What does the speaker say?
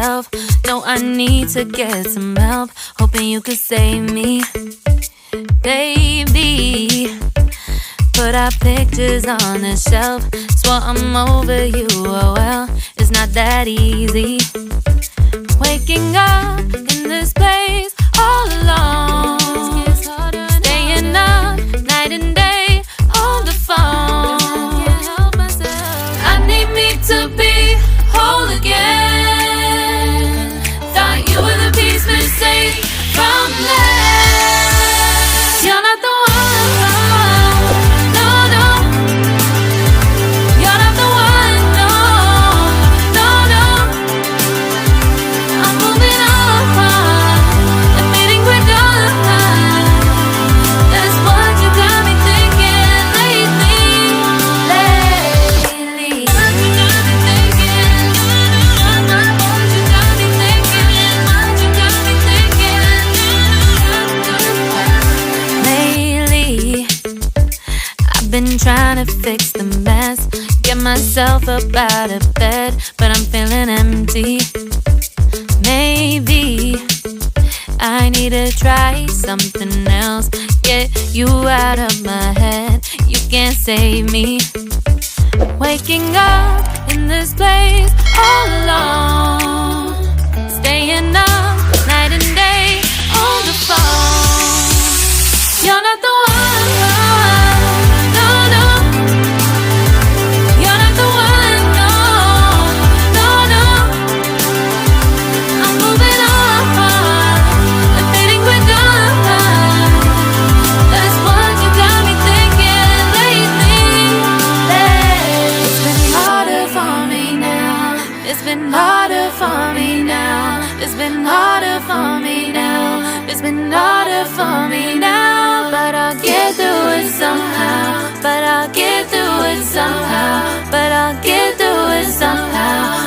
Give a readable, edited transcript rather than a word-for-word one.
myself. No, I need to get some help. Hoping you could save me, baby. Put our pictures on the shelf. Swore I'm over you, oh well, it's not that easy. Waking up in this place all alone, staying up night and day on the phone. I need me to be whole again. Thought you were the piece missing from left. You're not the one. Been trying to fix the mess, get myself up out of bed, but I'm feeling empty. Maybe I need to try something else, get you out of my head. You can't save me. Waking up in this place all alone, staying up night and day on the phone. You're not the one. It's been harder for me now. It's been harder for me now. It's been harder for me now. But I'll get through it somehow. But I'll get through it somehow. But I'll get through it somehow.